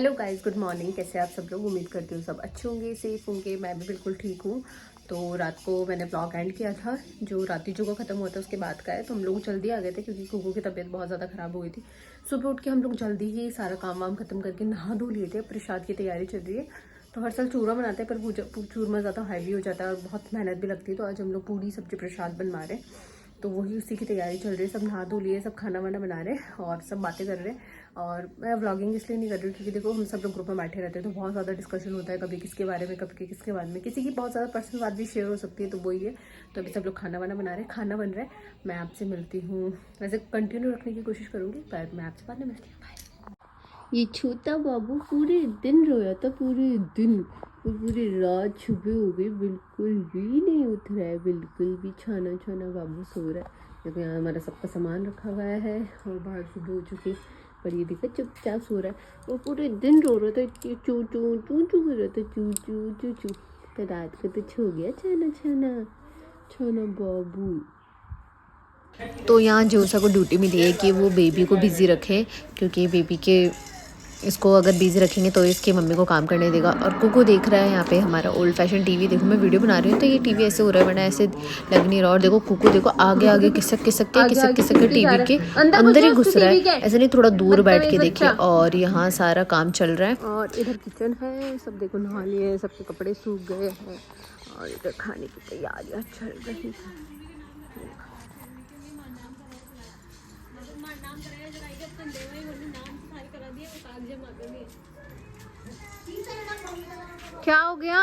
Hello guys, good morning. कैसे आप सब लोग? उम्मीद करती हूँ सब अच्छे होंगे, सेफ होंगे। मैं भी बिल्कुल ठीक हूँ। तो रात को मैंने ब्लॉग एंड किया था, जो राती जो खत्म हुआ था उसके बाद का है। तो हम लोग जल्दी आ गए थे क्योंकि कुकू की तबीयत बहुत ज़्यादा ख़राब हुई थी। सुबह उठ के हम लोग जल्दी ही सारा काम वाम खत्म करके नहा धो लिए थे। प्रसाद की तैयारी चल रही है। तो हर साल चूरमा बनाते हैं पर चूरमा ज़्यादा हैवी हो जाता है और बहुत मेहनत भी लगती है। तो आज हम लोग पूरी सब्जी प्रसाद बनवा रहे हैं, तो वही उसी की तैयारी चल रही है। सब नहा धो लिए, सब खाना वाना बना रहे हैं और सब बातें कर रहे हैं। और मैं व्लॉगिंग इसलिए नहीं कर रही हूँ क्योंकि देखो हम सब लोग ग्रुप में बैठे रहते हैं तो बहुत ज़्यादा डिस्कशन होता है, कभी किसके बारे में, कभी किसके बारे में, किसी की बहुत ज़्यादा पर्सनल बात भी शेयर हो सकती है। तो वही है। तो अभी सब लोग खाना वाना बना रहे हैं, खाना बन रहा है। मैं आपसे मिलती हूँ, वैसे कंटिन्यू रखने की कोशिश करूँगी, पर मैं आपसे बाद में मिलती हूँ। बाय। ये छोटा बाबू पूरे दिन रोया था, पूरे दिन, पूरी रात सुबह हो गई, बिल्कुल भी नहीं उठ रहा है, बिल्कुल भी। छाना छाना बाबू सो रहा है क्योंकि यहाँ हमारा सबका सामान रखा हुआ है और बाहर सुबह हो चुकी। पर ये देखा चुपचाप सो रहा है। वो पूरे दिन रो रहा था, चू चू चू चू कर रहा था, चू चू चू चू। तो रात को तो छो गया छाना छाना छाना बाबू। तो यहाँ जोसा को ड्यूटी मिली है कि वो बेबी को बिज़ी रखे, क्योंकि बेबी के इसको अगर बिज़ी रखेंगे तो इसकी मम्मी को काम करने देगा। और कुकू देख रहा है यहाँ पे हमारा ओल्ड फैशन टीवी। देखो मैं वीडियो बना रही हूँ तो ये टीवी ऐसे हो रहा है, वरना ऐसे लग नहीं रहा। और देखो कुकू देखो आगे आगे खिसक के टीवी के अंदर ही घुस रहा है, ऐसे नहीं थोड़ा दूर बैठ के देखिए। और यहाँ सारा काम चल रहा है और इधर किचन है। सब देखो नहा लिए हैं, सबके कपड़े सूख गए हैं और इधर खाने की तैयारियाँ चल रही है। क्या हो गया?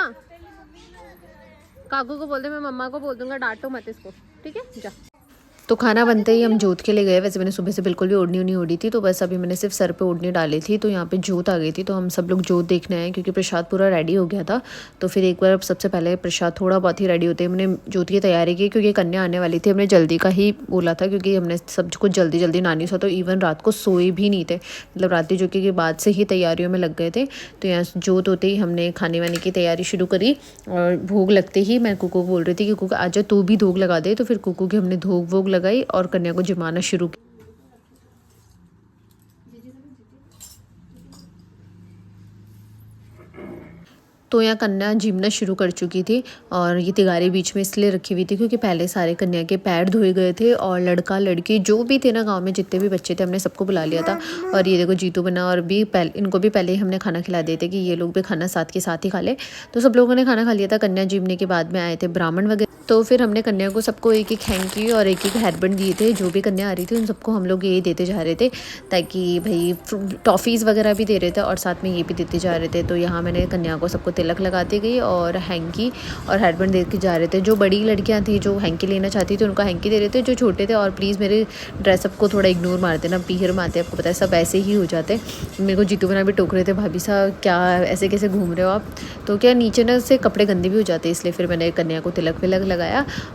काकू को बोल दे, मैं मम्मा को बोल दूंगा, डांटो मत इसको, ठीक है? जा। तो खाना बनते ही हम जोत के लिए गए। वैसे मैंने सुबह से बिल्कुल भी ओढ़नी नहीं ओढ़ी थी, तो बस अभी मैंने सिर्फ सर पे ओढ़नी डाली थी। तो यहाँ पे जोत आ गई थी, तो हम सब लोग जोत देखने आए क्योंकि प्रसाद पूरा रेडी हो गया था। तो फिर एक बार सबसे पहले प्रसाद थोड़ा बहुत ही रेडी होते हमने जोत की तैयारी की, क्योंकि कन्या आने वाली थी। हमने जल्दी का ही बोला था क्योंकि हमने सब कुछ जल्दी जल्दी नानी सा, तो इवन रात को सोए भी नहीं थे, मतलब रात जोकी के बाद से ही तैयारियों में लग गए थे। तो यहाँ जोत होते ही हमने खाने वाने की तैयारी शुरू करी और भोग लगते ही मैं कुकू को बोल रही थी कि कुकू आजा तू भी धोग लगा दे। तो फिर कुकू की हमने धोग वोग लगाई और कन्या को जमाना शुरू किया। तो यहाँ कन्या जिमना शुरू कर चुकी थी और ये तिगारी बीच में इसलिए रखी हुई थी क्योंकि पहले सारे कन्या के पैर धोए गए थे और लड़का लड़की जो भी थे ना गांव में जितने भी बच्चे थे हमने सबको बुला लिया था। और ये देखो जीतू बना और भी इनको भी पहले ही हमने खाना खिला दिए थे कि ये लोग भी खाना साथ के साथ ही खा ले। तो सब लोगों ने खाना खा लिया था। कन्या जिमने के बाद में आए थे ब्राह्मण वगैरह। तो फिर हमने कन्या को सबको एक एक हैंकी और एक एक हेयरबैंड दिए थे। जो भी कन्या आ रही थी उन सबको हम लोग ये देते जा रहे थे, ताकि भाई टॉफ़ीज़ वगैरह भी दे रहे थे और साथ में ये भी देते जा रहे थे। तो यहाँ मैंने कन्या को सबको तिलक लगाती गई और हैंकी और हेयरबैंड दे के जा रहे थे। जो बड़ी लड़कियाँ थी जो हैंकी लेना चाहती थी उनको हैंकी दे रहे थे। जो छोटे थे, और प्लीज़ मेरे ड्रेसअप को थोड़ा इग्नोर मार देना, पीहर मारते, आपको पता है सब ऐसे ही हो जाते। मेरे को जीतू बना भी टोक रहे थे, भाभी साहब क्या ऐसे कैसे घूम रहे हो आप? तो क्या नीचे ना से कपड़े गंदे भी हो जाते, इसलिए फिर मैंने कन्या को तिलक विलक लगाया।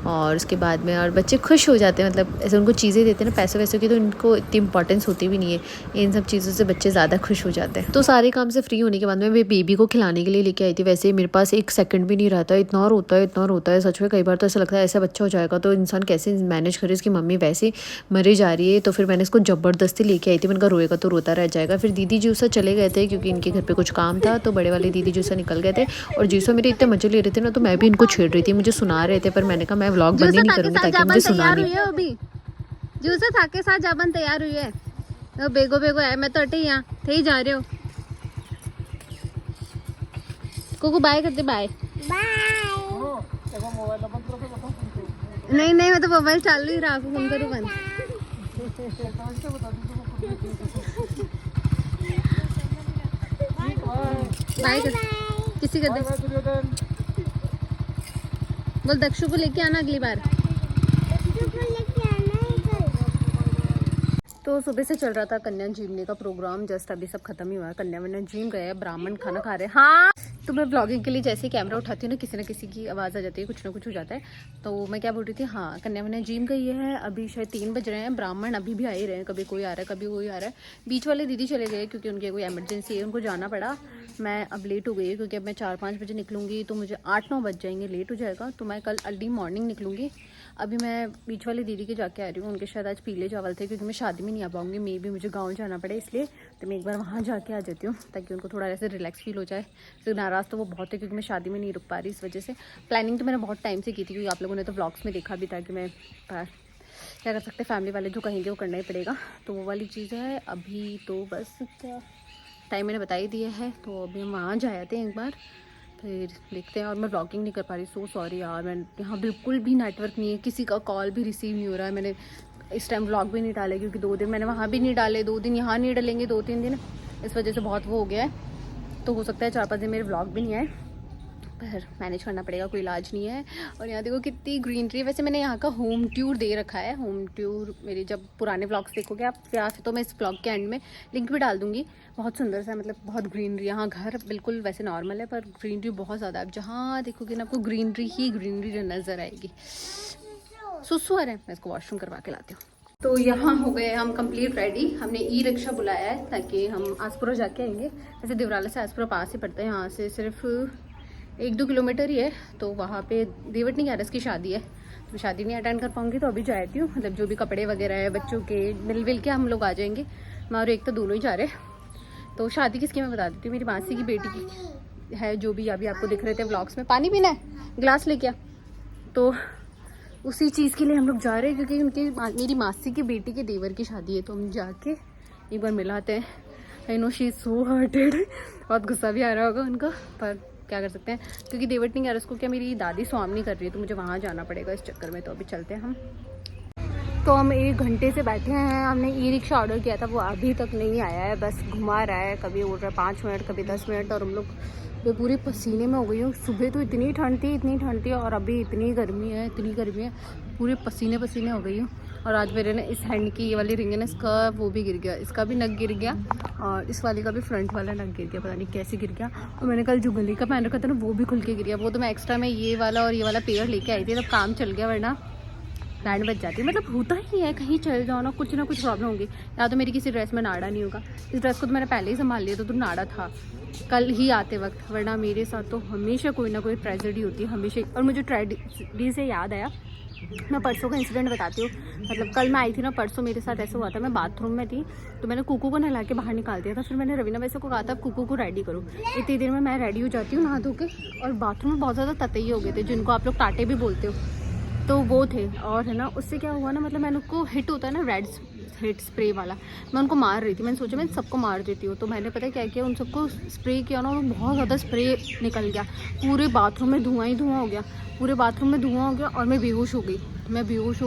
और उसके बाद में और बच्चे खुश हो जाते हैं, मतलब ऐसे उनको चीज़ें देते हैं ना पैसे वैसे की, तो इनको इतनी इंपॉर्टेंस होती भी नहीं है। इन सब चीज़ों से बच्चे ज़्यादा खुश हो जाते हैं। तो सारे काम से फ्री होने के बाद में मैं बेबी को खिलाने के लिए लेके आई थी। वैसे मेरे पास एक सेकंड भी नहीं रहता, इतना रोता है सच में। कई बार तो ऐसा लगता है ऐसा बच्चा हो जाएगा तो इंसान कैसे मैनेज करे। इसकी मम्मी वैसे मरे जा रही है, तो फिर मैंने इसको ज़बरदस्ती लेके आई थी। मैंने कहा रोएगा तो रोता रह जाएगा। फिर दीदी जूसा चले गए थे क्योंकि इनके घर पे कुछ काम था, तो बड़े वाले दीदी जूसा निकल गए थे। और जूसा मेरे इतने मजे ले रहे थे ना, तो मैं भी इनको छेड़ रही थी, मुझे सुना रहे थे, पर मैंने कहा मैं व्लॉग बंद ही नहीं करूँगी ताकि मुझे सुना नहीं। जूसा था के साथ जाबन तैयार हुई है, तो बेगो बेगो है। मैं तो अटे यहाँ थे ही जा रहे हो। कुकू बाय करते, बाय नहीं नहीं, मैं तो मोबाइल चालू ही रहा, फोन करूँ बंद। बाय कर किसी कर दे, बोल दक्षु को लेके आना अगली बार। तो सुबह से चल रहा था कन्या जीमने का प्रोग्राम, जस्ट अभी सब खत्म ही हुआ है। कन्या वन्या जीम गए, ब्राह्मण खाना खा रहे हैं। हाँ, तो मैं ब्लॉगिंग के लिए जैसे कैमरा उठाती हूँ ना किसी की आवाज़ आ जाती है, कुछ ना कुछ हो जाता है। तो मैं क्या बोल रही थी, हाँ कन्या वन्या जिम गई है। अभी शायद 3 बज रहे हैं, ब्राह्मण अभी भी आ ही रहे हैं, कभी कोई आ रहा है कभी कोई आ रहा है। बीच वाले दीदी चले गए क्योंकि उनकी कोई एमरजेंसी है, उनको जाना पड़ा। मैं अब लेट हो गई है क्योंकि अब मैं 4-5 बजे निकलूँगी तो मुझे 8-9 बज जाएंगे, लेट हो जाएगा। तो मैं कल अर्ली मॉर्निंग निकलूँगी। अभी मैं बीच वाली दीदी के जाके आ रही हूँ, उनके शायद आज पीले चावल थे क्योंकि मैं शादी में नहीं आ पाऊँगी, मे भी मुझे गाँव जाना पड़े, इसलिए तो मैं एक बार वहाँ जाके आ जाती हूँ ताकि उनको थोड़ा ऐसे रिलैक्स फील हो जाए। तो नाराज़ तो वो बहुत है क्योंकि मैं शादी में नहीं रुक पा रही इस वजह से। प्लानिंग तो मैंने बहुत टाइम से की थी क्योंकि आप लोगों ने तो व्लॉग्स में देखा भी था कि मैं क्या कर सकते, फैमिली वाले जो कहेंगे वो करना ही पड़ेगा। तो वो वाली चीज़ है। अभी तो बस क्या टाइम मैंने बता ही दिया है, तो अभी हम वहाँ जा आते हैं एक बार, फिर देखते हैं। और मैं व्लॉगिंग नहीं कर पा रही, सो सॉरी यार। मैं यहाँ बिल्कुल भी नेटवर्क नहीं है, किसी का कॉल भी रिसीव नहीं हो रहा है। मैंने इस टाइम व्लॉग भी नहीं डाले क्योंकि 2 दिन मैंने वहाँ भी नहीं डाले, 2 दिन यहाँ नहीं डालेंगे, 2-3 दिन, इस वजह से बहुत वो हो गया है। तो हो सकता है 4-5 दिन मेरे व्लॉग भी नहीं आए, पर मैनेज करना पड़ेगा, कोई इलाज नहीं है। और यहाँ देखो कितनी ग्रीनरी। वैसे मैंने यहाँ का होम टूर दे रखा है। होम टूर मेरे जब पुराने व्लॉग्स देखोगे आप या फिर तो मैं इस व्लॉग के एंड में लिंक भी डाल दूँगी। बहुत सुंदर सा, मतलब बहुत ग्रीनरी। यहाँ घर बिल्कुल वैसे नॉर्मल है पर ग्रीनरी बहुत ज़्यादा। आप जहाँ देखोगे ना आपको ग्रीनरी ही ग्रीनरी नज़र आएगी। सुसु आ रहा है, मैं इसको वॉशरूम करवा के लाती हूँ। तो यहाँ हो गए हम कंप्लीट रेडी। हमने ई रिक्शा बुलाया है ताकि हम आसपुरा जाके आएंगे। वैसे देवराला से आसपुरा पास ही पड़ता है, यहाँ से सिर्फ 1-2 किलोमीटर ही है। तो वहाँ पे देवट नहीं की शादी है, तो शादी नहीं अटेंड कर पाऊंगी, तो अभी जाती हूँ। मतलब जो भी कपड़े वगैरह है बच्चों के मिल विल के हम लोग आ जाएंगे। मैं और एक तो दोनों ही जा रहे हैं। तो शादी किसकी मैं बता देती हूँ, मेरी मासी की बेटी की है, जो भी अभी आपको दिख रहे थे व्लॉग्स में। पानी पीना है, गिलास लेके आ। तो उसी चीज़ के लिए हम लोग जा रहे हैं क्योंकि मेरी मासी की बेटी के देवर की शादी है। तो हम जाके एक बार मिलाते हैं। I know she is so hurted, बहुत गुस्सा भी आ रहा होगा उनका, पर क्या कर सकते हैं क्योंकि देवट नहीं आ रहा उसको, क्या मेरी दादी स्वामी कर रही है, तो मुझे वहाँ जाना पड़ेगा इस चक्कर में। तो अभी चलते हैं हम। तो हम 1 घंटे से बैठे हैं। हमने ई रिक्शा ऑर्डर किया था, वो अभी तक नहीं आया है, बस घुमा रहा है, कभी उड़ रहा है 5 मिनट, कभी 10 मिनट। और हम लोग मैं पूरी पसीने में हो गई हूँ। सुबह तो इतनी ठंड थी और अभी इतनी गर्मी है, पूरे पसीने हो गई हूँ। और आज मेरे ना इस हैंड की ये वाली रिंग है ना, इसका वो भी गिर गया, इसका भी नग गिर गया और इस वाले का भी फ्रंट वाला नग गिर गया, पता नहीं कैसे गिर गया। और मैंने कल जो गले का पहन रखा था ना वो भी खुल के गिर गया। वो तो मैं एक्स्ट्रा में ये वाला और ये वाला पेयर लेके आई थी, तब काम चल गया, वरना बैंड बच जाती है। मतलब होता ही है, कहीं चल जाओ ना कुछ प्रॉब्लम होगी। या तो मेरी किसी ड्रेस में नाड़ा नहीं होगा, इस ड्रेस को तो मैंने पहले ही संभाल लिया था, तो नाड़ा था कल ही आते वक्त, वरना मेरे साथ तो हमेशा कोई ना कोई ट्रेजेडी होती है, हमेशा। और मुझे ट्रेजेडी से याद आया, मैं परसों का इंसिडेंट बताती हूँ। मतलब कल मैं आई थी ना, परसों मेरे साथ ऐसा हुआ था, मैं बाथरूम में थी तो मैंने कुकू को नहला के बाहर निकाल दिया था। फिर मैंने रवीना वैसे को कहा था कुकू को रेडी करो। इतनी देर में मैं रेडी हो जाती हूँ नहा धो के, और बाथरूम में बहुत ज़्यादा ततई हो गए थे, जिनको आप लोग टाटे भी बोलते हो, तो वो थे। और है ना, उससे क्या हुआ ना, मतलब मैंने उनको हिट होता है ना रेड हिट स्प्रे वाला, मैं उनको मार रही थी। मैंने सोचा मैं सबको मार देती हूँ, तो मैंने पता है क्या किया, उन सबको स्प्रे किया ना, बहुत ज़्यादा स्प्रे निकल गया, पूरे बाथरूम में धुआं ही धुआं हो गया, पूरे बाथरूम में धुआं हो गया। और मैं बेहोश हो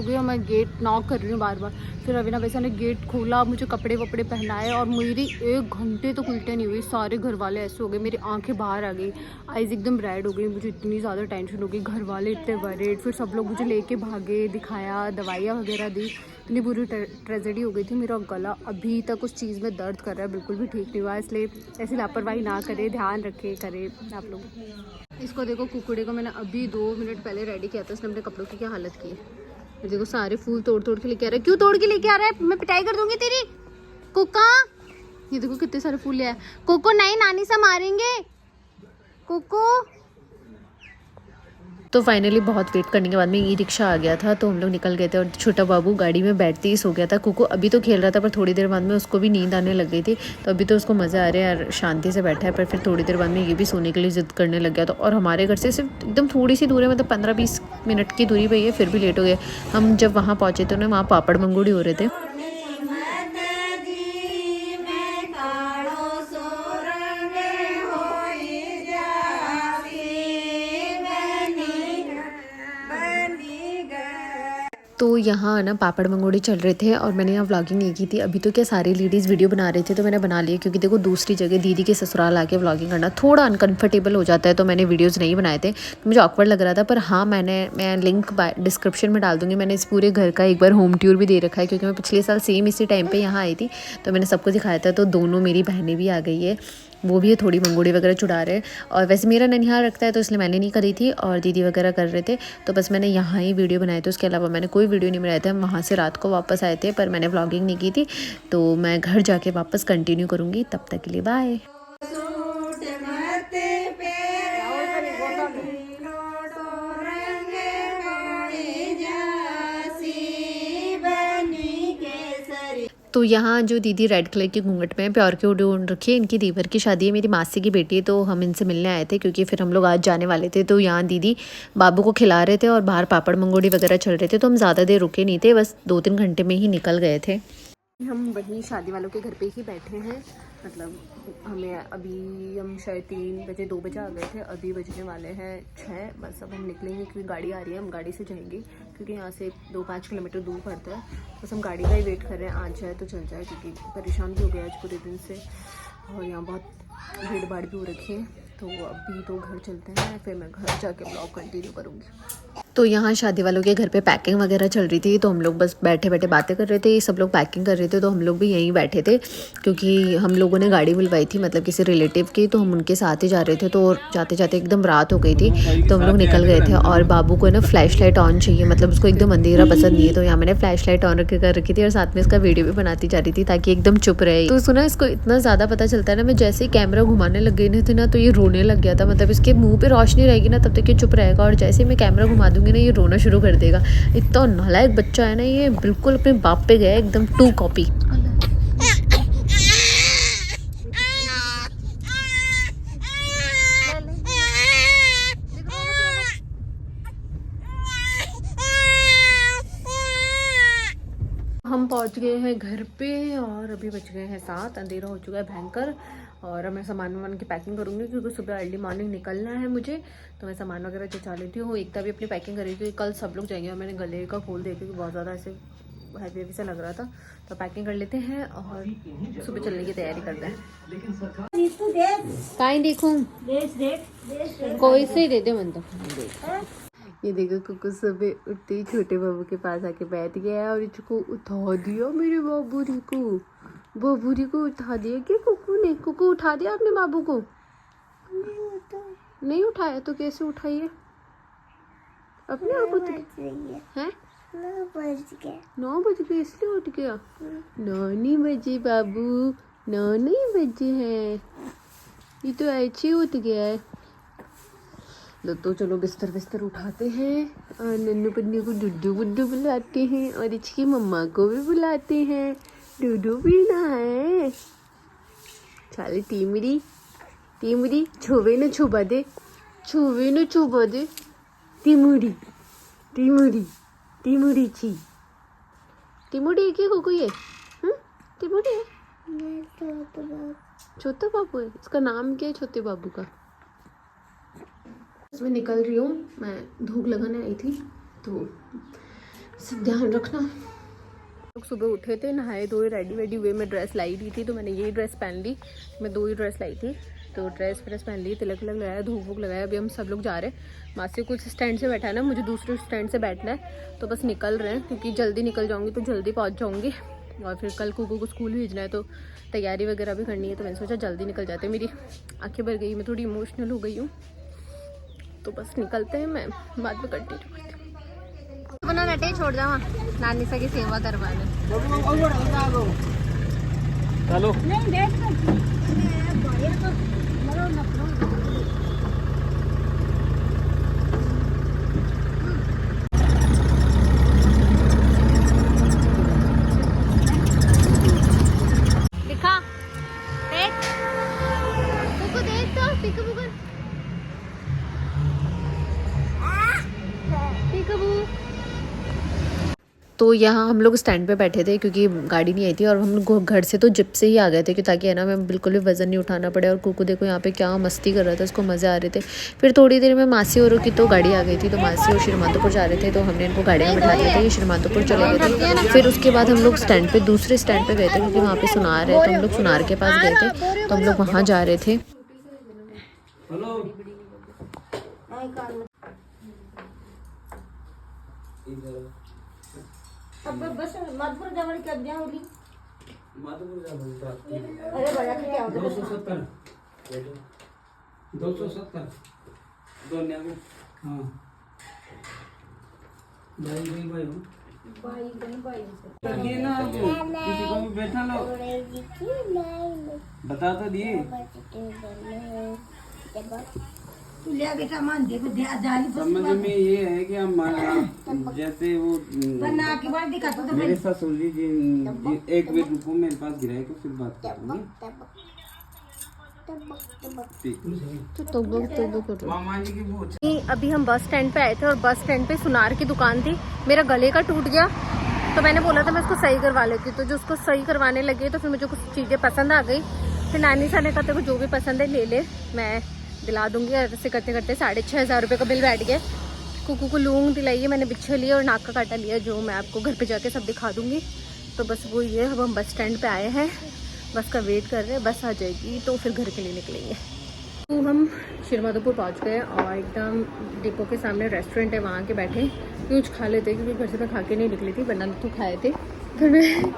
गई और मैं गेट नॉक कर रही हूँ बार बार। फिर रवीना वैसा ने गेट खोला, मुझे कपड़े वपड़े पहनाए, और मेरी 1 घंटे तो उल्टे नहीं हुई। सारे घर वाले ऐसे हो गए, मेरी आंखें बाहर आ गई, आइज़ एकदम रेड हो गई, मुझे इतनी ज़्यादा टेंशन हो गई। घर वाले इतने वरीड, फिर सब लोग मुझे लेके भागे, दिखाया, दवाइयाँ वगैरह दी। इतनी बुरी ट्रेजेडी हो गई थी। मेरा गला अभी तक उस चीज़ में दर्द कर रहा है, बिल्कुल भी ठीक नहीं हुआ। इसलिए ऐसी लापरवाही ना करे, ध्यान रखे करे आप लोग। इसको देखो, कुकड़े को मैंने अभी 2 मिनट पहले रेडी किया था, उसने अपने कपड़ों की क्या हालत की है। देखो सारे फूल तोड़ के लेके आ रहा है। क्यों तोड़ के लेके आ रहा है, मैं पिटाई कर दूंगी तेरी कुका। ये देखो कितने सारे फूल ले आया। कोको नहीं, नानी से मारेंगे कोको। तो फाइनली बहुत वेट करने के बाद में ई रिक्शा आ गया था, तो हम लोग निकल गए थे। और छोटा बाबू गाड़ी में बैठते ही सो गया था। कुकू अभी तो खेल रहा था, पर थोड़ी देर बाद में उसको भी नींद आने लग गई थी, तो अभी तो उसको मज़ा आ रहा है यार, शांति से बैठा है। पर फिर थोड़ी देर बाद में ये भी सोने के लिए जिद करने लग गया था। और हमारे घर से सिर्फ एकदम थोड़ी सी दूर है, मतलब 15-20 मिनट की दूरी पर ही है, फिर भी लेट हो गए। हम जब वहाँ पहुँचे तो ना, वहाँ पापड़ मंगूड़ी हो रहे थे। तो यहाँ ना पापड़ मंगोड़े चल रहे थे, और मैंने यहाँ व्लॉगिंग नहीं की थी। अभी तो क्या सारी लेडीज़ वीडियो बना रहे थे, तो मैंने बना लिया, क्योंकि देखो दूसरी जगह दीदी के ससुराल आके व्लॉगिंग करना थोड़ा अनकंफर्टेबल हो जाता है, तो मैंने वीडियोज़ नहीं बनाए थे, मुझे ऑकवर्ड लग रहा था। पर हाँ, मैं लिंक डिस्क्रिप्शन में डाल दूँगी। मैंने इस पूरे घर का एक बार होम टूर भी दे रखा है, क्योंकि मैं पिछले साल सेम इसी टाइम पर यहाँ आई थी, तो मैंने सबको दिखाया था। तो दोनों मेरी बहनें भी आ गई है, वो भी थोड़ी मंगोड़ी वगैरह चुड़ा रहे हैं। और वैसे मेरा ननिहाल रखता है, तो इसलिए मैंने नहीं करी थी, और दीदी वगैरह कर रहे थे, तो बस मैंने यहाँ ही वीडियो बनाए थे। उसके अलावा मैंने कोई वीडियो नहीं बनाए थे। हम वहाँ से रात को वापस आए थे, पर मैंने व्लॉगिंग नहीं की थी, तो मैं घर जाके वापस कंटिन्यू करूँगी। तब तक के लिए बाय। तो यहाँ जो दीदी रेड कलर की घूंघट में प्योर की ढूंढ रखी है, इनकी दीवर की शादी है, मेरी मासी की बेटी है, तो हम इनसे मिलने आए थे क्योंकि फिर हम लोग आज जाने वाले थे। तो यहाँ दीदी बाबू को खिला रहे थे और बाहर पापड़ मंगोड़ी वगैरह चल रहे थे, तो हम ज़्यादा देर रुके नहीं थे, बस 2-3 घंटे में ही निकल गए थे। हम वहीं शादी वालों के घर पे ही बैठे हैं, मतलब हमें अभी हम शायद 3 बजे 2 बजे आ गए थे, अभी बजने वाले हैं 6। बस अब हम निकलेंगे क्योंकि गाड़ी आ रही है, हम गाड़ी से जाएंगे क्योंकि यहाँ से 2-5 किलोमीटर दूर पड़ता है। बस हम गाड़ी का ही वेट कर रहे हैं, आ जाए तो चल जाए क्योंकि परेशान भी हो गया आज पूरे दिन से और यहाँ बहुत भीड़ भाड़ भी हो रखी है। तो अभी तो घर चलते हैं, फिर मैं घर जाके ब्लॉग कंटिन्यू करूँगी। तो यहाँ शादी वालों के घर पे पैकिंग वगैरह चल रही थी, तो हम लोग बस बैठे बैठे बातें कर रहे थे, सब लोग पैकिंग कर रहे थे, तो हम लोग भी यहीं बैठे थे क्योंकि हम लोगों ने गाड़ी बुलवाई थी, मतलब किसी रिलेटिव की, तो हम उनके साथ ही जा रहे थे। तो जाते जाते एकदम रात हो गई थी, तो हम लोग निकल गए थे। और बाबू को ना फ्लैश लाइट ऑन चाहिए, मतलब उसको एकदम अंधेरा पसंद नहीं है, तो यहाँ मैंने फ्लैश लाइट ऑन कर रखी थी और साथ में इसका वीडियो भी बनाती जा रही थी ताकि एकदम चुप रहे। तो सुना इसको इतना ज़्यादा पता चलता है ना, मैं जैसे ही कैमरा घुमाने लग गई थी ना, तो ये रोने लग गया था, मतलब इसके मुँह पर रोशनी रहेगी ना तब तक ये चुप रहेगा, और जैसे ही मैं कैमरा घुमा दूंगी ना ये रोना शुरू कर देगा। इतना नालायक बच्चा है ना ये, बिल्कुल अपने बाप पे गया एकदम 2 कॉपी। हम पहुंच गए हैं घर पे और अभी बज गए हैं 7, अंधेरा हो चुका है भयंकर। और मैं सामान वामान की पैकिंग करूँगी क्योंकि सुबह अर्ली मॉर्निंग निकलना है मुझे, तो मैं सामान वगैरह जचा लेती हूँ। एकता भी अपनी पैकिंग करी थी, कल सब लोग जाएंगे और मैंने गले का खोल दिया क्योंकि बहुत ज़्यादा ऐसे हैवी हैवी सा लग रहा था। तो पैकिंग कर लेते हैं और सुबह चलने की तैयारी करते हैं। कहीं देखूँ कोई से ही दे दे मन तो। ये देखो कुकू सुबह उठते ही छोटे बाबू के पास आके बैठ गया है और इसको उठा दिया मेरे बाबूरी को। बाबूरी को उठा दिया क्या कुकू ने? कुकू उठा दिया आपने बाबू को? नहीं उठाया तो कैसे उठाइए? अपने आप उठ हैं? 9 बज गए इसलिए उठ गया। 9 नहीं बजे बाबू, 9 नहीं बजे हैं, ये तो ऐसे ही उठ गया है। तो चलो बिस्तर बिस्तर उठाते हैं और नन्नू पन्नू को डुड्डू बुड्डू बुलाते हैं और इसकी मम्मा को भी बुलाते हैं, डुडू पीना है। चले टीमरी टीमरी, छुवे न छुबा दे, छुवे न छुबा दे, टीमुरी टीमुरी टीमुरी छी टीमुरी की को कोई है? टीमुरी है, छोटा बाबू है। इसका नाम क्या है छोटे बाबू का? मैं निकल रही हूँ, मैं धूप लगाने आई थी, तो सब ध्यान रखना। लोग सुबह उठे थे, नहाए धोए रेडी वेडी हुए, मैं ड्रेस लाई दी थी तो मैंने यही ड्रेस पहन ली। मैं 2 ही ड्रेस लाई थी, तो ड्रेस पहन ली, तिलक लगाया, धूप वूप लगाया। अभी हम सब लोग जा रहे हैं, मासी कुछ स्टैंड से बैठा है ना, मुझे दूसरे स्टैंड से बैठना है, तो बस निकल रहे हैं क्योंकि जल्दी निकल जाऊँगी तो जल्दी पहुँच जाऊँगी। और फिर कल कुकू को स्कूल भेजना है तो तैयारी वगैरह भी करनी है, तो मैंने सोचा जल्दी निकल जाते हैं। मेरी आँखें भर गई, मैं थोड़ी इमोशनल हो गई हूँ, तो बस निकलते हैं। मैं बाद में कंटिन्यू करती हूँ। बना नटे छोड़ जावा नानी सा की सेवा करवाने। चलो दिखा देख कुकू, देख तो पिकबू कर, पिकबू। तो यहाँ हम लोग स्टैंड पे बैठे थे क्योंकि गाड़ी नहीं आई थी, और हम लोग घर से तो जिप से ही आ गए थे कि ताकि है ना मैं बिल्कुल भी वज़न नहीं उठाना पड़े। और कुकू देखो यहाँ पे क्या मस्ती कर रहा था, उसको मज़े आ रहे थे। फिर थोड़ी देर में मासी और की तो गाड़ी आ गई थी, तो मासी और श्रीमांतोपुर जा रहे थे, तो हमने इनको गाड़ी में बिठा दिया था, ये श्रीमांतपुर चले गए थे। फिर उसके बाद हम लोग स्टैंड पे दूसरे स्टैंड पे गए थे क्योंकि वहाँ पे सुनार है, तो हम लोग सुनार के पास गए थे, तो हम लोग वहाँ जा रहे थे। अब बस माधपुर जावड़ क्या दिया होली माधपुर जावड़ अरे बड़ा क्या होता है 270 दोन्या को हां भाई ये ना किसी को भी बैठा लो बता तो दिए तू ले बेटा मान दे को जाली समझ में ये है कि हम जैसे वो बना के बाद दिखा तो मेरे ससुर जी एक मिनट रुको, मेरे पास गिराए तो फिर बात करूंगी। तो मामा जी की पूछ। अभी हम बस स्टैंड पे आए थे और बस स्टैंड पे सुनार की दुकान थी। मेरा गले का टूट गया तो मैंने बोला था मैं उसको सही करवा लेती, तो जो उसको सही करवाने लगे तो फिर मुझे कुछ चीज़ें पसंद आ गई। फिर नानी सा ने कहा तेरे को जो भी पसंद है ले ले, मैं दिला दूंगी। और ऐसे करते करते 6,500 रुपये का बिल बैठ गया। कुकू को लूंग दिलाई है मैंने, बिच्छे लिए और नाक का काटा लिया, जो मैं आपको घर पे जाके सब दिखा दूंगी। तो बस वो ये, अब हम बस स्टैंड पे आए हैं, बस का वेट कर रहे हैं, बस आ जाएगी तो फिर घर के लिए निकलेंगे। तो हम श्रीमाधोपुर पहुंच गए और एकदम डिपो के सामने रेस्टोरेंट है, वहाँ के बैठे कुछ खा लेते क्योंकि घर से मैं खा के नहीं निकली थी, वरना तो खाए थे फिर मैं।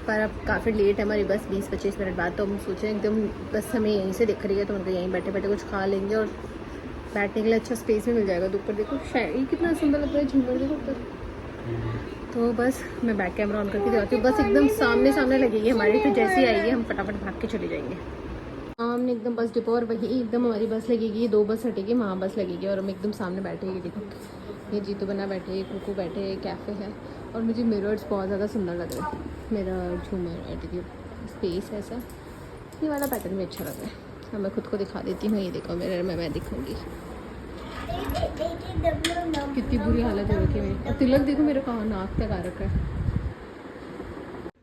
पर अब काफ़ी लेट है हमारी बस, 20-25 मिनट बाद। तो हम सोचें एकदम बस हमें यहीं से दिख रही है तो उनको यहीं बैठे बैठे कुछ खा लेंगे और बैठने के लिए अच्छा स्पेस भी मिल जाएगा। तो ऊपर देखो ये कितना सुंदर लग रहा है झूमर, देखो ऊपर। तो बस मैं बैक कैमरा ऑन करके दिखाती हूँ। बस एकदम सामने सामने लगेगी हमारी, तो जैसे ही आएगी हम फटाफट भाग के चले जाएंगे। सामने एकदम बस डिपो और वही एकदम हमारी बस लगेगी, 2 बस हटेगी, वहाँ बस लगेगी और हम एकदम सामने बैठेगी। देखो ये जीतू बना बैठे, कुकू बैठे, कैफ़े है और मुझे मिरर्स बहुत ज़्यादा सुंदर लग रहा है। मेरा झूमर एटीट्यूड स्पेस है ऐसा, ये वाला पैटर्न भी अच्छा लग रहा है। हाँ मैं खुद को दिखा देती हूँ, ये देखो मिरर में मैं दिखाऊंगी। कितनी बुरी हालत हो रखी है मेरी, और तिलक देखो मेरा कहाँ नाक तक आ रखा है।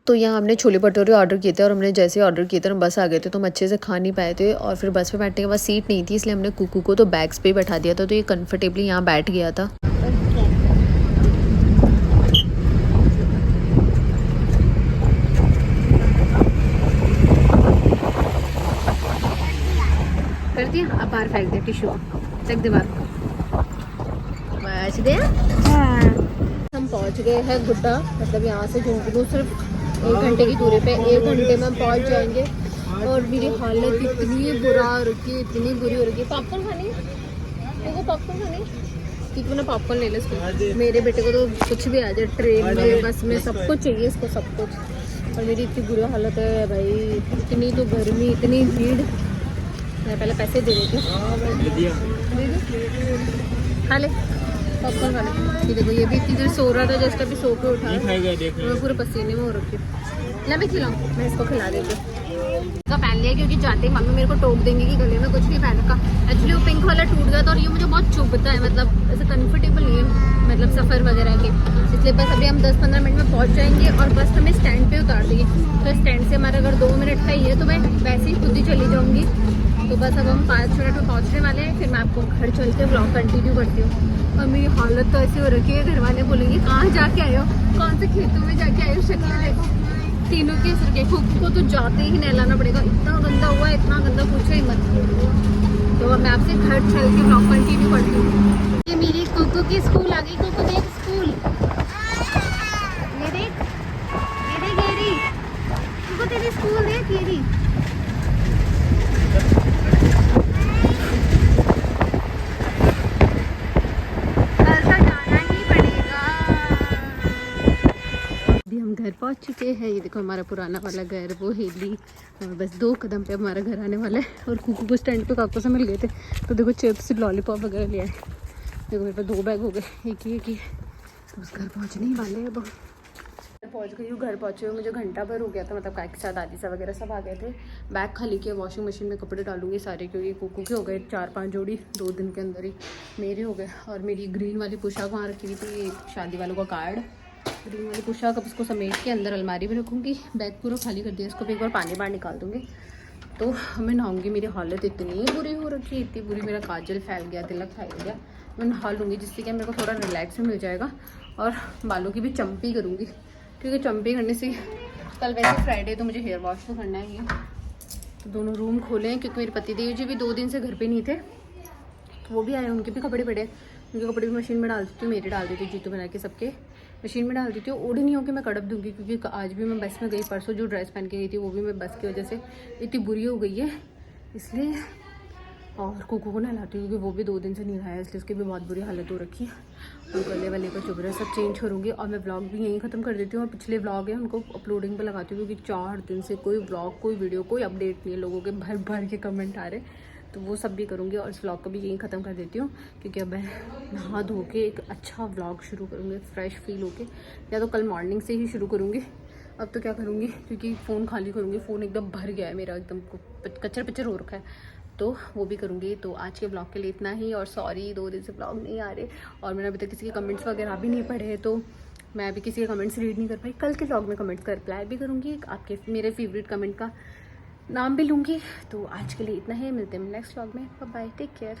तो यहाँ हमने छोले भटूरे ऑर्डर किए थे और हमने जैसे ही ऑर्डर किए थे हम बस आ गए थे, तो हम अच्छे से खा नहीं पाए थे। और फिर बस में बैठने के बाद सीट नहीं थी, इसलिए हमने कुकू को तो बैग्स पे ही बैठा दिया था, तो ये कंफर्टेबली यहाँ बैठ गया था। कर दिया, अब बाहर फेंक दे टिश्यू, फेंक दे बाहर, बच दे। हम पहुँच गए हैं गुड्डा, मतलब यहाँ से झुंझुनू सिर्फ 1 घंटे की दूरी पे, 1 घंटे में हम पहुँच जाएंगे। और मेरी हालत इतनी बुरा हो रखी है, इतनी बुरी हो रखी है। पॉपकॉर्न खानी, देखो पॉपकॉर्न खानी, ठीक है ना, पॉपकॉर्न ले लो इसको। मेरे बेटे को तो कुछ भी आ जाए, ट्रेन में बस में सब कुछ चाहिए इसको, सब कुछ। और मेरी इतनी बुरी हालत है भाई, इतनी तो गर्मी, इतनी भीड़। मैं पहले पैसे दे देती हूँ, खा ले पॉपकॉर्न खा ले। ये देखो ये भी इतनी देर सो रहा था, जस्ट अभी सो के उठा है, मैं पूरे पसीने में हो रखी हूँ। ना मैं खिलाऊँ, मैं इसको खिला देती हूँ। इसका पहन लिया क्योंकि जाते ही मम्मी मेरे को टोक देंगे कि गले में कुछ नहीं पहन रखा। एक्चुअली वो पिंक वाला टूट गया था और ये मुझे बहुत चुभता है, मतलब ऐसे कंफर्टेबल नहीं है, मतलब सफ़र वगैरह के, इसलिए बस अभी हम 10-15 मिनट में पहुँच जाएंगे और बस हमें स्टैंड पे उतार देगी। तो स्टैंड से हमारा अगर 2 मिनट का ही है तो मैं वैसे ही खुद ही चली जाऊँगी। तो बस अब हम 5 मिनट में पहुँचने वाले हैं, फिर मैं आपको घर चल के ब्लॉग कंटिन्यू करती हूँ। और मेरी हालत तो ऐसी हो रखी है, घर वाले बोलेंगे कहाँ जाके आए हो, कौन से खेतों में जाके आए हो, शक्ल देखो तीनों के सिर के। कुकू को तो जाते ही नहलाना पड़ेगा, इतना गंदा हुआ है, इतना गंदा, पूछो ही मत। तो अब मैं आपसे घर चल के ब्लॉग कंटिन्यू करती हूँ। ये मेरी कुकू की स्कूल आ गई, कुकू देख स्कूल, ये देख, ये देख, कुकू तेरी स्कूल देख, ये देख। घर पहुंच चुके हैं, ये देखो हमारा पुराना वाला घर, वो हेली, और बस 2 कदम पे हमारा घर आने वाला है। और कुकू को स्टैंड पे काकों से मिल गए थे, तो देखो चिप्स लॉलीपॉप वगैरह ले आए। देखो मेरे पास 2 बैग हो गए, एक ही तो बस घर पहुंचने ही वाले हैं। अब पहुंच गई हूँ, घर पहुंचे हुए मुझे घंटा भर हो गया था, मतलब काय के साथ दादी सा वगैरह सब आ गए थे। बैग खाली किया, वॉशिंग मशीन में कपड़े डालूंगी सारे, क्योंकि कुकू के हो गए 4-5 जोड़ी 2 दिन के अंदर ही, मेरे हो गए। और मेरी ग्रीन वाली पोशाक वहाँ रखी हुई थी, शादी वालों का कार्ड, ग्रीन वाली पोशाक, अब इसको समेट के अंदर अलमारी में रखूँगी। बैग पूरा खाली कर दिया, इसको भी एक बार पानी बाहर निकाल दूँगी तो मैं नहाऊँगी। मेरी हालत इतनी बुरी हो रखी है, इतनी बुरी, मेरा काजल फैल गया, तिलक फैल गया। मैं नहा लूँगी जिससे कि मेरे को थोड़ा रिलैक्स मिल जाएगा। और बालों की भी चंपी करूँगी, क्योंकि चंपी करने से, कल वैसे फ्राइडे तो मुझे हेयर वॉश तो करना ही है। तो दोनों रूम खोले हैं क्योंकि मेरे पतिदेव जी भी 2 दिन से घर पे नहीं थे, तो वो भी आए, उनके भी कपड़े पड़े, उनके कपड़े भी मशीन में डाल देती हूँ, मेरे डाल देती हूँ, जीतू बना के सबके मशीन में डाल देती हूँ। ओढ़ी नहीं हो कि मैं कड़प दूँगी, क्योंकि आज भी मैं बस में गई, परसों जो ड्रेस पहन के गई थी वो भी मैं बस की वजह से इतनी बुरी हो गई है, इसलिए। और कुकू को नहलाती हूँ क्योंकि वो भी 2 दिन से नहीं नहाया, इसलिए उसकी भी बहुत बुरी हालत हो रखी है। और गले वाले का चुभ रहा है, सब चेंज करूँगी। और मैं ब्लॉग भी यहीं ख़त्म कर देती हूँ, और पिछले ब्लॉग है उनको अपलोडिंग पे लगाती हूँ, क्योंकि 4 दिन से कोई ब्लॉग, कोई वीडियो, कोई अपडेट नहीं है। लोगों के भर भर के कमेंट आ रहे, तो वो सब भी करूँगी और इस व्लॉग को भी यहीं ख़त्म कर देती हूँ, क्योंकि अब मैं नहा धो के एक अच्छा व्लॉग शुरू करूँगी फ्रेश फील होके, या तो कल मॉर्निंग से ही शुरू करूँगी। अब तो क्या करूँगी, क्योंकि फ़ोन खाली करूँगी, फ़ोन एकदम भर गया है मेरा, एकदम कचर पचर हो रखा है, तो वो भी करूँगी। तो आज के ब्लॉग के लिए इतना ही, और सॉरी 2 दिन से ब्लॉग नहीं आ रहे और मैंने अभी तक किसी के कमेंट्स वगैरह भी नहीं पढ़े, तो मैं अभी किसी के कमेंट्स रीड नहीं कर पाई। कल के ब्लॉग में कमेंट्स का रिप्लाई भी करूँगी, आपके मेरे फेवरेट कमेंट का नाम भी लूँगी। तो आज के लिए इतना ही, मिलते हैं नेक्स्ट ब्लॉग में। Bye bye, take care.